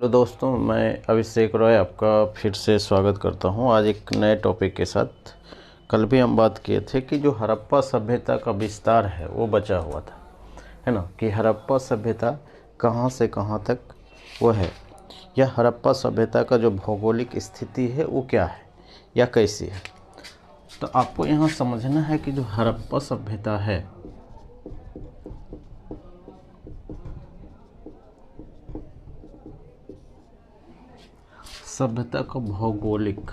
Hello दोस्तों, मैं अभिषेक रॉय आपका फिर से स्वागत करता हूं आज एक नए टॉपिक के साथ। कल भी हम बात किए थे कि जो हड़प्पा सभ्यता का विस्तार है वो बचा हुआ था, है ना, कि हड़प्पा सभ्यता कहां से कहां तक वो है, या हड़प्पा सभ्यता का जो भौगोलिक स्थिति है वो क्या है या कैसी है। तो आपको यहाँ समझना है कि जो हड़प्पा सभ्यता है सभ्यता का भौगोलिक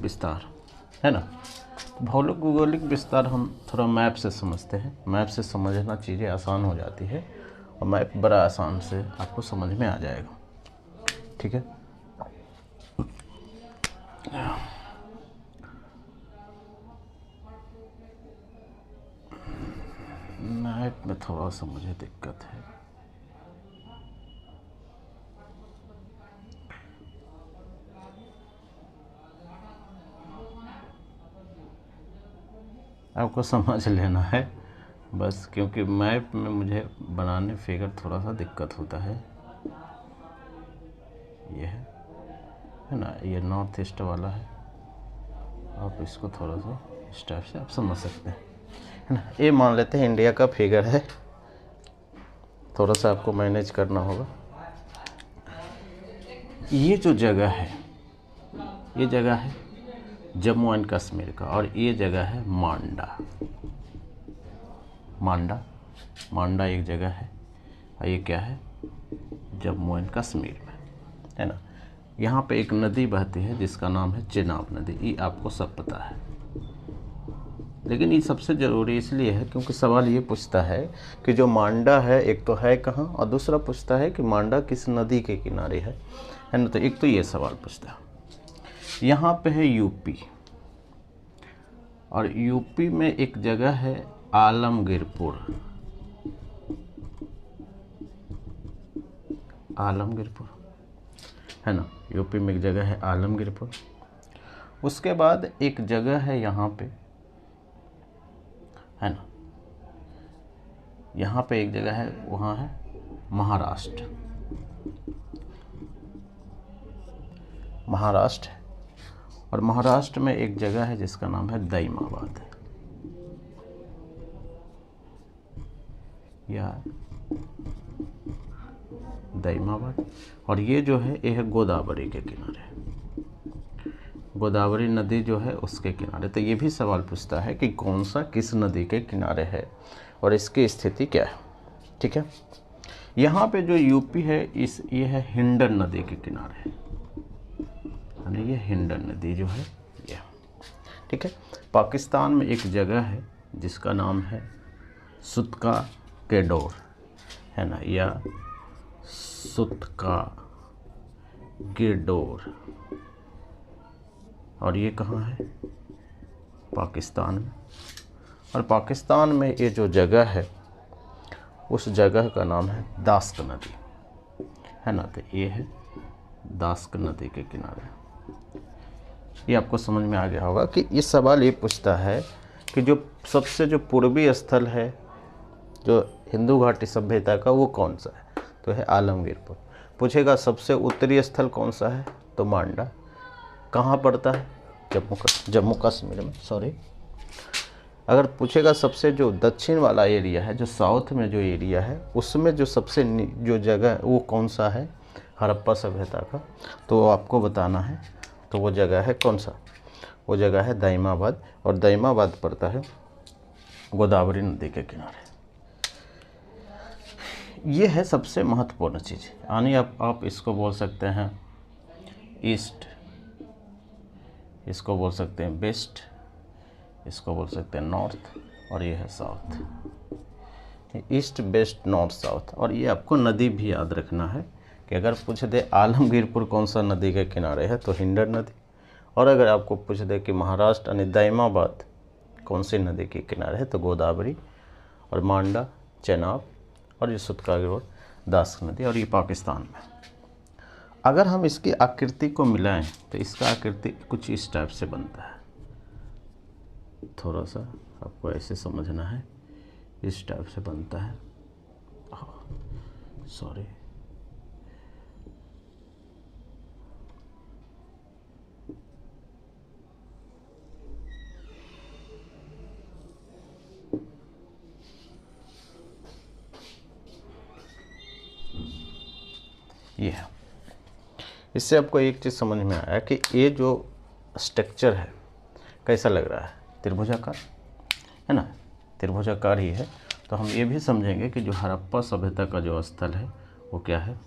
विस्तार है ना। भौगोलिक विस्तार हम थोड़ा मैप से समझते हैं। मैप से समझना चीज़ें आसान हो जाती है और मैप बड़ा आसान से आपको समझ में आ जाएगा, ठीक है। मैप में थोड़ा सा मुझे दिक्कत है। आपको समझ लेना है बस, क्योंकि मैप में मुझे बनाने फिगर थोड़ा सा दिक्कत होता है। ये है ना, ये नॉर्थ ईस्ट वाला है। आप इसको थोड़ा सा इस टाइप से आप समझ सकते हैं, है ना। ये मान लेते हैं इंडिया का फिगर है, थोड़ा सा आपको मैनेज करना होगा। ये जो जगह है, ये जगह है जम्मू एंड कश्मीर का, और ये जगह है मांडा एक जगह है, और ये क्या है, जम्मू एंड कश्मीर में, है ना। यहाँ पे एक नदी बहती है जिसका नाम है चेनाब नदी। ये आपको सब पता है, लेकिन ये सबसे ज़रूरी इसलिए है क्योंकि सवाल ये पूछता है कि जो मांडा है एक तो है कहाँ, और दूसरा पूछता है कि मांडा किस नदी के किनारे है ना। तो एक तो ये सवाल पूछता है। यहाँ पे है यूपी, और यूपी में एक जगह है आलमगीरपुर। है ना, यूपी में एक जगह है आलमगीरपुर। उसके बाद एक जगह है यहाँ पे, है ना, यहाँ पे एक जगह है, वहाँ है महाराष्ट्र है। और महाराष्ट्र में एक जगह है जिसका नाम है दैमाबाद, या दैमाबाद। और ये जो है ये है गोदावरी के किनारे, गोदावरी नदी जो है उसके किनारे। तो ये भी सवाल पूछता है कि कौन सा किस नदी के किनारे है और इसकी स्थिति क्या है, ठीक है। यहाँ पे जो यूपी है ये है हिंडन नदी के किनारे, यानी ये हिंडन नदी जो है ये, ठीक है। पाकिस्तान में एक जगह है जिसका नाम है सुतका केडोर, है ना, या सुतका गेडोर। और ये कहाँ है, पाकिस्तान में। और पाकिस्तान में ये जो जगह है उस जगह का नाम है दास्क नदी, है ना। तो ये है दास्क नदी के किनारे। ये आपको समझ में आ गया होगा कि ये सवाल ये पूछता है कि जो सबसे जो पूर्वी स्थल है जो हिंदू घाटी सभ्यता का वो कौन सा है, तो है आलमगीरपुर। पूछेगा सबसे उत्तरी स्थल कौन सा है, तो मांडा। कहाँ पड़ता है, जम्मू कश्मीर में, सॉरी। अगर पूछेगा सबसे जो दक्षिण वाला एरिया है, जो साउथ में जो एरिया है, उसमें जो सबसे जो जगह है वो कौन सा है हड़प्पा सभ्यता का, तो आपको बताना है। तो वो जगह है कौन सा, वो जगह है दैमाबाद। और दैमाबाद पड़ता है गोदावरी नदी के किनारे। ये है सबसे महत्वपूर्ण चीज़, यानी आप इसको बोल सकते हैं ईस्ट, इसको बोल सकते हैं वेस्ट, इसको बोल सकते हैं नॉर्थ, और ये है south. East west north south. और ये आपको नदी भी याद रखना है कि अगर पूछ दे आलमगीरपुर कौन सा नदी के किनारे है, तो हिंडन नदी। और अगर आपको पूछ दे कि महाराष्ट्र यानी दैमाबाद कौन सी नदी के किनारे है, तो गोदावरी। और मांडा, चेनाब, और ये सुतका गेडोर, दास्क नदी। और ये पाकिस्तान में। अगर हम इसकी आकृति को मिलाएं तो इसका आकृति कुछ इस टाइप से बनता है। थोड़ा सा आपको ऐसे समझना है, इस टाइप से बनता है। सॉरी, ये है। इससे आपको एक चीज़ समझ में आया कि ये जो स्ट्रक्चर है कैसा लग रहा है, त्रिभुजाकार है ना, त्रिभुजाकार ही है। तो हम ये भी समझेंगे कि जो हड़प्पा सभ्यता का जो स्थल है वो क्या है,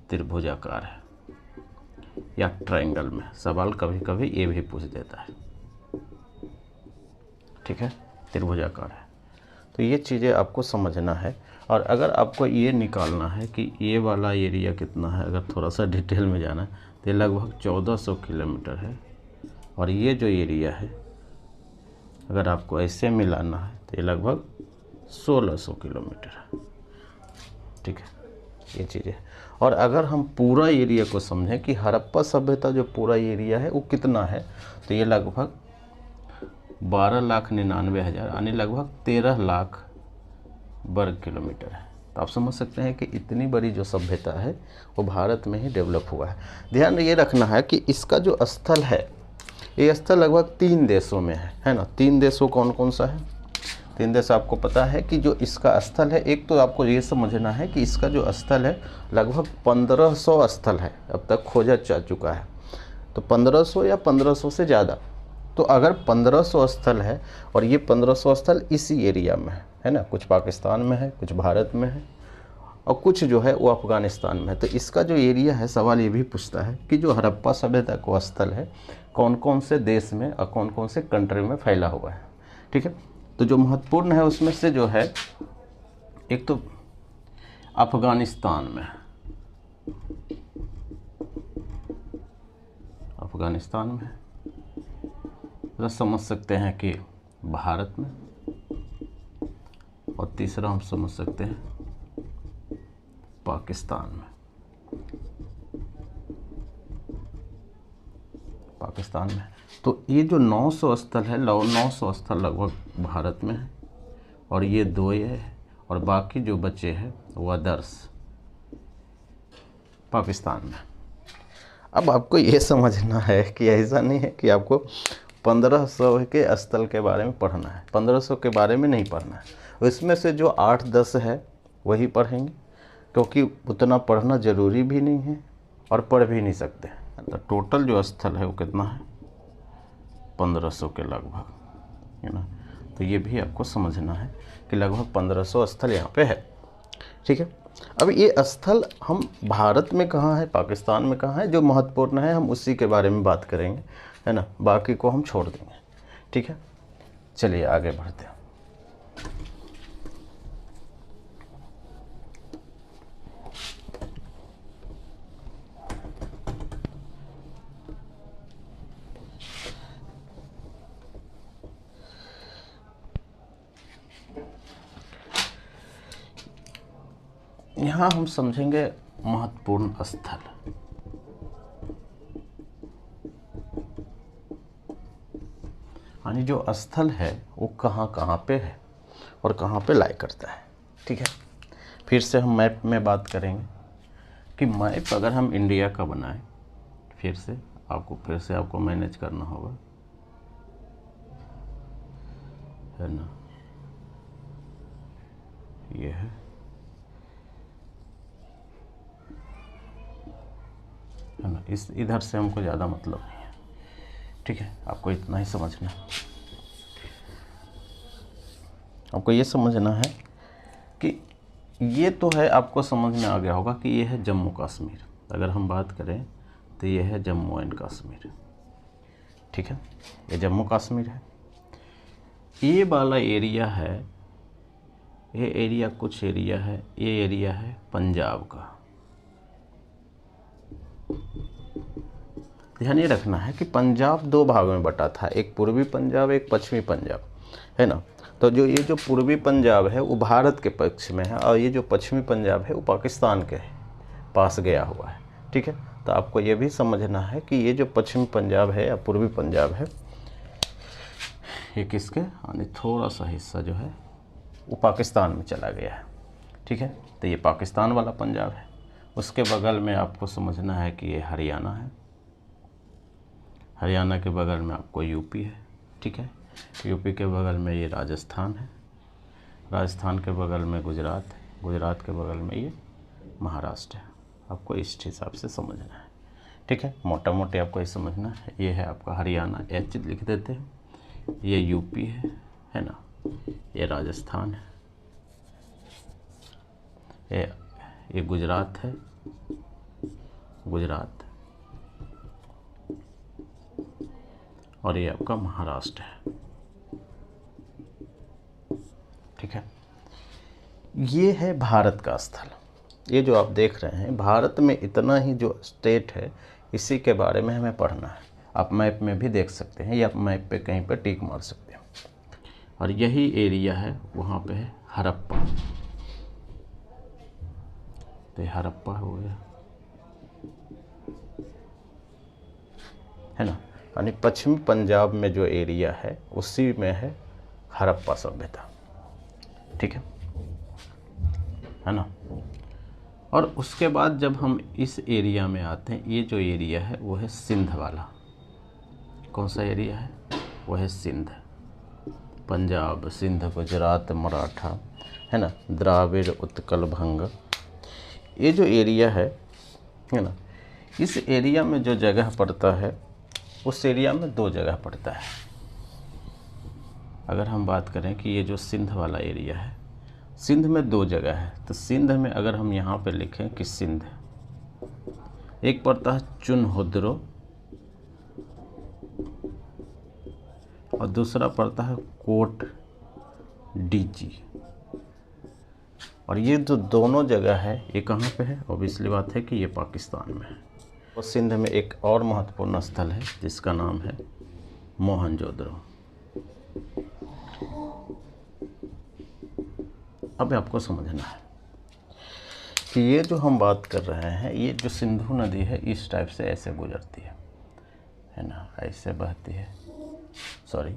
त्रिभुजाकार है या ट्रायंगल में। सवाल कभी कभी ये भी पूछ देता है, ठीक है, त्रिभुजाकार है। तो ये चीज़ें आपको समझना है। और अगर आपको ये निकालना है कि ये वाला एरिया कितना है, अगर थोड़ा सा डिटेल में जाना है तो ये लगभग 1400 किलोमीटर है। और ये जो एरिया है अगर आपको ऐसे मिलाना है तो ये लगभग 1600 किलोमीटर है, ठीक है, ये चीज़ें। और अगर हम पूरा एरिया को समझें कि हड़प्पा सभ्यता जो पूरा एरिया है वो कितना है, तो ये लगभग 12,99,000 यानी लगभग 13 लाख वर्ग किलोमीटर है। तो आप समझ सकते हैं कि इतनी बड़ी जो सभ्यता है वो भारत में ही डेवलप हुआ है। ध्यान ये रखना है कि इसका जो स्थल है, ये स्थल लगभग 3 देशों में है ना। 3 देशों कौन कौन सा है? 3 देश आपको पता है कि जो इसका स्थल है, एक तो आपको ये समझना है कि इसका जो स्थल है लगभग 1500 स्थल है, अब तक खोजा जा चुका है। तो 1500 या 1500 से ज़्यादा। तो अगर 1500 स्थल है और ये 1500 स्थल इसी एरिया में है ना, कुछ पाकिस्तान में है, कुछ भारत में है और कुछ जो है वो अफ़गानिस्तान में है। तो इसका जो एरिया है, सवाल ये भी पूछता है कि जो हड़प्पा सभ्यता का स्थल है कौन कौन से देश में और कौन कौन से कंट्री में फैला हुआ है, ठीक है। तो जो महत्वपूर्ण है उसमें से जो है एक तो अफ़गानिस्तान में, अफ़गानिस्तान में तो समझ सकते हैं कि भारत में, और तीसरा हम समझ सकते हैं पाकिस्तान में, पाकिस्तान में। तो ये जो 900 स्थल है, 900 स्थल लगभग भारत में है और ये 2 ये है, और बाकी जो बचे हैं वो अदर्स पाकिस्तान में। अब आपको ये समझना है कि ऐसा नहीं है कि आपको 1500 के स्थल के बारे में पढ़ना है, 1500 के बारे में नहीं पढ़ना है। इसमें से जो 8-10 है वही पढ़ेंगे, क्योंकि उतना पढ़ना ज़रूरी भी नहीं है और पढ़ भी नहीं सकते। तो टोटल जो स्थल है वो कितना है, 1500 के लगभग, है ना। तो ये भी आपको समझना है कि लगभग 1500 स्थल यहाँ पे है, ठीक है। अब ये स्थल हम भारत में कहाँ है, पाकिस्तान में कहाँ है, जो महत्वपूर्ण है हम उसी के बारे में बात करेंगे, है ना, बाकी को हम छोड़ देंगे, ठीक है। चलिए आगे बढ़ते हैं। यहाँ हम समझेंगे महत्वपूर्ण स्थल। यानी जो स्थल है वो कहाँ कहाँ पे है और कहाँ पे लाया करता है, ठीक है। फिर से हम मैप में बात करेंगे कि मैप अगर हम इंडिया का बनाएं, फिर से आपको मैनेज करना होगा, है ना। ये है ना, इस इधर से हमको ज़्यादा मतलब नहीं है, ठीक है। आपको इतना ही समझना है। आपको ये समझना है कि ये तो है, आपको समझ में आ गया होगा कि ये है जम्मू कश्मीर। अगर हम बात करें तो ये है जम्मू एंड कश्मीर, ठीक है, ये जम्मू कश्मीर है। ये वाला एरिया है, ये एरिया कुछ एरिया है, ये एरिया है पंजाब का। ध्यान ये रखना है कि पंजाब 2 भागों में बटा था, एक पूर्वी पंजाब, एक पश्चिमी पंजाब, है ना। तो ये जो पूर्वी पंजाब है वो भारत के पक्ष में है और ये जो पश्चिमी पंजाब है वो पाकिस्तान के पास गया हुआ है, ठीक है। तो आपको ये भी समझना है कि ये जो पश्चिमी पंजाब है या पूर्वी पंजाब है, ये किसके यानी थोड़ा सा हिस्सा जो है वो पाकिस्तान में चला गया है। ठीक है, तो ये पाकिस्तान वाला पंजाब है। उसके बगल में आपको समझना है कि ये हरियाणा है। हरियाणा के बगल में आपको यूपी है। ठीक है, यूपी के बगल में ये राजस्थान है। राजस्थान के बगल में गुजरात है। गुजरात के बगल में ये महाराष्ट्र है। आपको इस हिसाब से समझना है। ठीक है, मोटा मोटी आपको ये समझना है। ये है आपका हरियाणा, एच लिख देते हैं। ये यूपी है ना, ये राजस्थान है, ये गुजरात है, गुजरात, और ये आपका महाराष्ट्र है। ठीक है, ये है भारत का स्थल। ये जो आप देख रहे हैं, भारत में इतना ही जो स्टेट है, इसी के बारे में हमें पढ़ना है। आप मैप में भी देख सकते हैं या मैप पे कहीं पर टिक मार सकते हैं। और यही एरिया है, वहाँ पे है हड़प्पा। तो ये हड़प्पा हो गया, है ना, यानी पश्चिमी पंजाब में जो एरिया है उसी में है हड़प्पा सभ्यता। ठीक है ना। और उसके बाद जब हम इस एरिया में आते हैं, ये जो एरिया है वो है सिंध वाला। कौन सा एरिया है? वो है सिंध। पंजाब, सिंध, गुजरात, मराठा, है ना, द्राविड़, उत्कल, भंग, ये जो एरिया है ना, इस एरिया में जो जगह पड़ता है उस एरिया में दो जगह पड़ता है। अगर हम बात करें कि ये जो सिंध वाला एरिया है, सिंध में दो जगह है। तो सिंध में अगर हम यहाँ पे लिखें कि सिंध, एक पड़ता है चुनहोद्रो और दूसरा पड़ता है कोट डीजी। और ये जो दोनों जगह है ये कहाँ पे है? ऑब्वियसली बात है कि ये पाकिस्तान में है। और सिंध में एक और महत्वपूर्ण स्थल है जिसका नाम है मोहनजोदड़ो। अब आपको समझना है कि ये जो हम बात कर रहे हैं, ये जो सिंधु नदी है इस टाइप से ऐसे गुजरती है ना, ऐसे बहती है। सॉरी,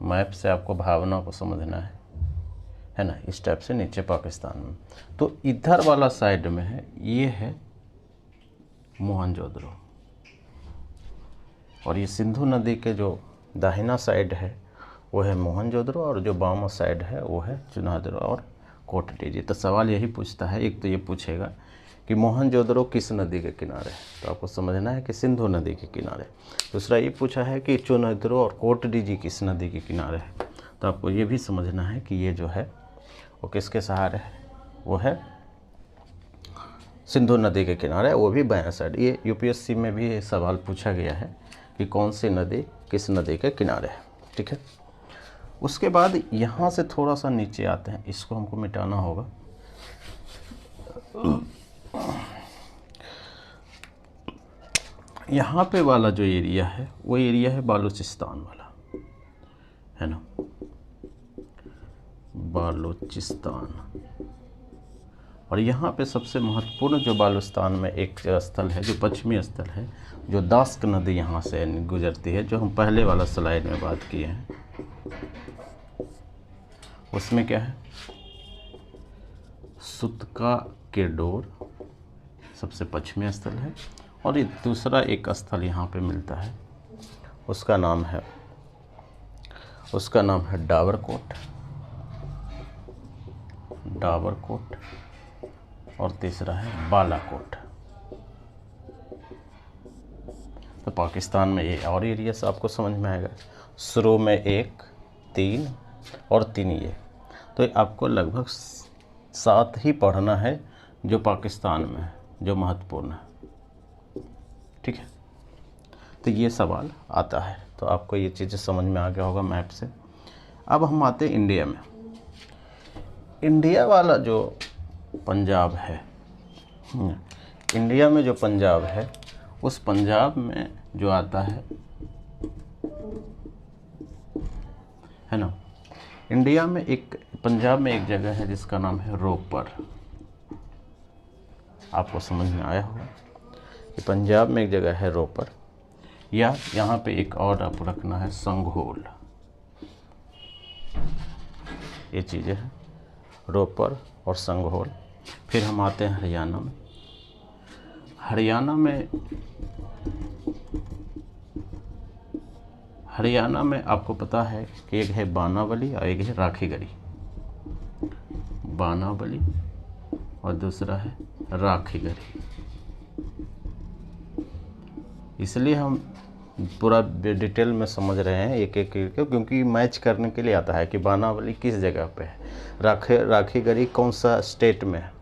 मैप से आपको भावना को समझना है ना, इस टाइप से नीचे पाकिस्तान में। तो इधर वाला साइड में है, ये है मोहनजोदड़ो। और ये सिंधु नदी के जो दाहिना साइड है वो है मोहनजोदड़ो और जो बामा साइड है वो है चुनादरो और कोट डीजी। तो सवाल यही पूछता है, एक तो ये पूछेगा कि मोहनजोदड़ो किस नदी के किनारे है, तो आपको समझना है कि सिंधु नदी के किनारे। दूसरा ये पूछा है कि चुनादरो और कोट डीजी किस नदी के किनारे है, तो आपको ये भी समझना है कि ये जो है वो किसके सहारे है, वो है सिंधु नदी के किनारे, वो भी बायां साइड। ये यूपीएससी में भी ये सवाल पूछा गया है कि कौन सी नदी किस नदी के किनारे है। ठीक है, उसके बाद यहाँ से थोड़ा सा नीचे आते हैं, इसको हमको मिटाना होगा। यहाँ पे वाला जो एरिया है वो एरिया है बालूचिस्तान वाला, है ना, बालूचिस्तान। और यहाँ पे सबसे महत्वपूर्ण जो बालूचिस्तान में एक स्थल है, जो पश्चिमी स्थल है, जो दास्क नदी यहाँ से गुजरती है, जो हम पहले वाला स्लाइड में बात किए हैं, उसमें क्या है, सुतका के डोर सबसे पश्चिमी स्थल है। और ये दूसरा एक स्थल यहाँ पे मिलता है, उसका नाम है डावरकोट, डावरकोट, और तीसरा है बालाकोट। तो पाकिस्तान में ये और एरिया से आपको समझ में आएगा। शुरू में 1, 3 और 3 ये, तो आपको लगभग 7 ही पढ़ना है जो पाकिस्तान में है, जो महत्वपूर्ण है। ठीक है, तो ये सवाल आता है, तो आपको ये चीज़ें समझ में आ गया होगा मैप से। अब हम आते हैं इंडिया में। इंडिया वाला जो पंजाब है, इंडिया में जो पंजाब है, उस पंजाब में जो आता है ना, इंडिया में एक पंजाब में एक जगह है जिसका नाम है रोपर। आपको समझ में आया होगा कि पंजाब में एक जगह है रोपर, या यहाँ पे एक और आप रखना है संघोल। ये चीज़ें हैं, रोपर और संघोल। फिर हम आते हैं हरियाणा में। हरियाणा में आपको पता है कि एक है बानावली और एक है राखीगढ़ी। बानावली और दूसरा है राखीगढ़ी। इसलिए हम पूरा डिटेल में समझ रहे हैं एक एक करके, क्योंकि मैच करने के लिए आता है कि बानावली किस जगह पे है, राखीगढ़ी कौन सा स्टेट में है,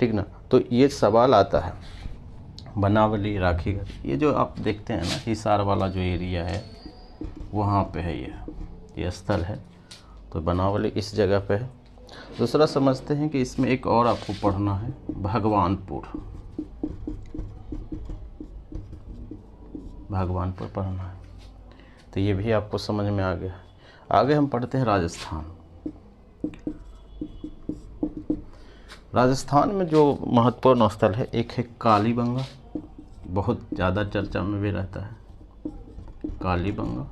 ठीक ना। तो ये सवाल आता है बनावली राखीगढ़ी। ये जो आप देखते हैं ना, हिसार वाला जो एरिया है वहाँ पे है ये स्थल है। तो बनावली इस जगह पे है। दूसरा समझते हैं कि इसमें एक और आपको पढ़ना है, भगवानपुर पढ़ना है। तो ये भी आपको समझ में आ गया। आगे हम पढ़ते हैं राजस्थान। राजस्थान में जो महत्वपूर्ण स्थल है, एक है कालीबंगा, बहुत ज़्यादा चर्चा में भी रहता है कालीबंगा,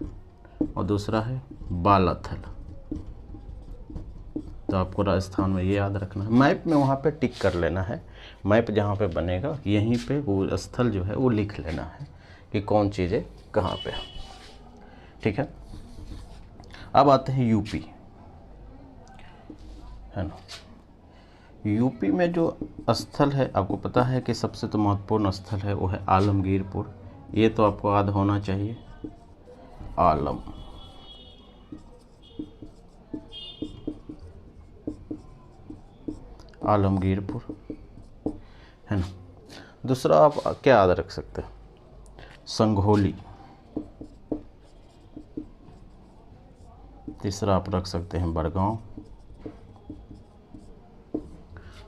और दूसरा है बालाथल। तो आपको राजस्थान में ये याद रखना है, मैप में वहाँ पे टिक कर लेना है। मैप जहाँ पे बनेगा यहीं पे वो स्थल जो है वो लिख लेना है कि कौन चीज़ें कहाँ पे है, ठीक है। अब आते हैं यूपी, है ना। यूपी में जो स्थल है, आपको पता है कि सबसे तो महत्वपूर्ण स्थल है वो है आलमगीरपुर। ये तो आपको याद होना चाहिए, आलमगीरपुर, है ना। दूसरा आप क्या याद रख सकते हैं, संघोली। तीसरा आप रख सकते हैं बड़गांव।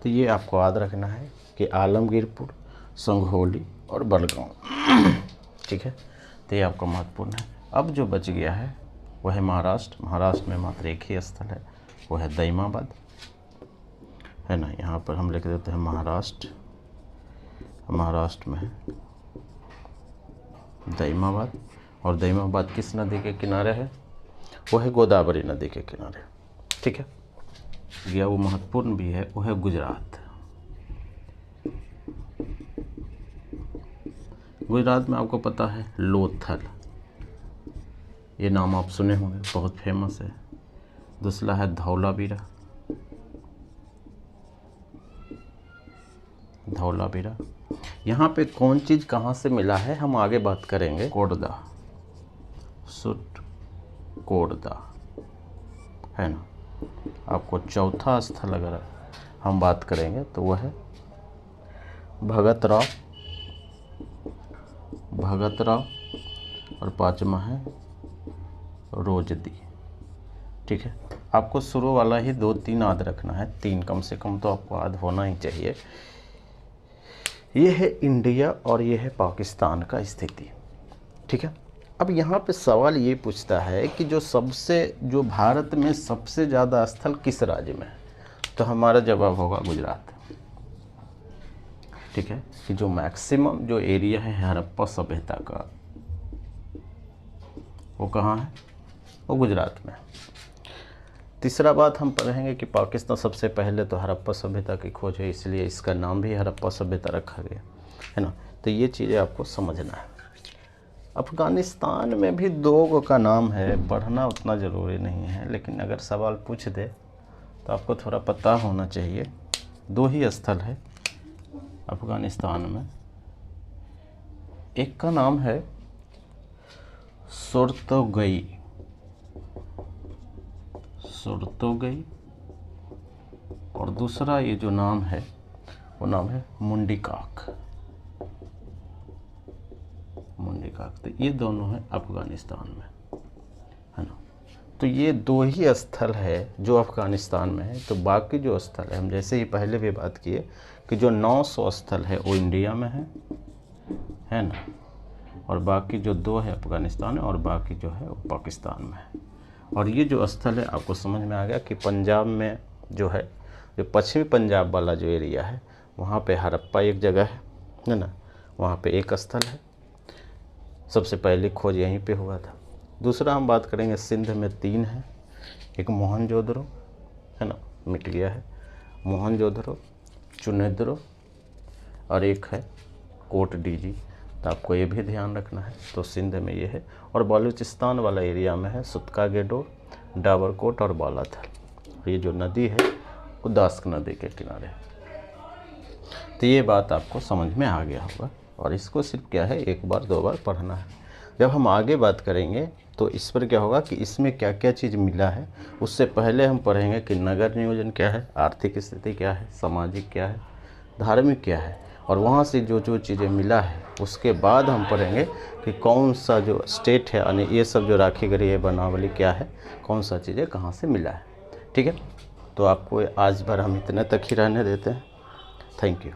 तो ये आपको याद रखना है कि आलमगीरपुर, संघोली और बड़गांव, ठीक है। तो ये आपका महत्वपूर्ण है। अब जो बच गया है वह है महाराष्ट्र। महाराष्ट्र में मात्र एक ही स्थल है, वो है दैमाबाद, है ना। यहाँ पर हम लिख देते हैं महाराष्ट्र में है दैमाबाद। और दैमाबाद किस नदी के किनारे है, वो है गोदावरी नदी के किनारे, ठीक है। यह वो महत्वपूर्ण भी है, वो है गुजरात। गुजरात में आपको पता है लोथल, ये नाम आप सुने होंगे, बहुत फेमस है। दूसरा है धौलावीरा। यहाँ पे कौन चीज़ कहाँ से मिला है हम आगे बात करेंगे। कोटदा, है ना। आपको चौथा स्थल अगर हम बात करेंगे तो वह है भगत राव और पांचवा है रोजदी, ठीक है। आपको शुरू वाला ही 2-3 याद रखना है, 3 कम से कम तो आपको याद होना ही चाहिए। ये है इंडिया और ये है पाकिस्तान का स्थिति, ठीक है। अब यहाँ पे सवाल ये पूछता है कि जो भारत में सबसे ज़्यादा स्थल किस राज्य में है, तो हमारा जवाब होगा गुजरात, ठीक है। कि जो मैक्सिमम जो एरिया है हड़प्पा सभ्यता का, वो कहाँ है, वो गुजरात में है। तीसरा बात हम पढ़ेंगे कि पाकिस्तान सबसे पहले तो हड़प्पा सभ्यता की खोज है, इसलिए इसका नाम भी हड़प्पा सभ्यता रखा गया, है ना। तो ये चीज़ें आपको समझना है। अफ़गानिस्तान में भी 2 का नाम है, पढ़ना उतना ज़रूरी नहीं है, लेकिन अगर सवाल पूछ दे तो आपको थोड़ा पता होना चाहिए। 2 ही स्थल है अफ़गानिस्तान में। एक का नाम है सुरतोगई, और दूसरा ये जो नाम है वो नाम है मुंडीकाक। तो ये दोनों है अफ़गानिस्तान में, है ना। तो ये 2 ही स्थल है जो अफ़गानिस्तान में है। तो बाकी जो स्थल है, हम जैसे ही पहले भी बात किए कि जो 900 स्थल है वो इंडिया में है ना, और बाकी जो 2 है अफ़गानिस्तान में, और बाकी जो है वो पाकिस्तान में है। और ये जो स्थल है आपको समझ में आ गया कि पंजाब में जो है, जो पश्चिमी पंजाब वाला जो एरिया है, वहाँ पे हड़प्पा एक जगह है ना, वहाँ पे एक स्थल है, सबसे पहले खोज यहीं पे हुआ था। दूसरा हम बात करेंगे सिंध में 3 है, एक मोहनजोदड़ो, है ना, मिट गया है, मोहनजोदड़ो, चुनेद्रो, और एक है कोट डीजी। तो आपको ये भी ध्यान रखना है। तो सिंध में ये है, और बलूचिस्तान वाला एरिया में है सुतका-गेडोर, डाबरकोट और बालाथल। ये जो नदी है वो दास्क नदी के किनारे है। तो ये बात आपको समझ में आ गया होगा, और इसको सिर्फ क्या है, एक बार दो बार पढ़ना है। जब हम आगे बात करेंगे तो इस पर क्या होगा कि इसमें क्या क्या चीज़ मिला है, उससे पहले हम पढ़ेंगे कि नगर नियोजन क्या है, आर्थिक स्थिति क्या है, सामाजिक क्या है, धार्मिक क्या है, और वहाँ से जो जो चीज़ें मिला है उसके बाद हम पढ़ेंगे कि कौन सा जो स्टेट है, यानी ये सब जो राखी गई है बनावली क्या है, कौन सा चीज़ें कहाँ से मिला है। ठीक है, तो आपको आज भर हम इतने तक ही रहने देते हैं। Thank you.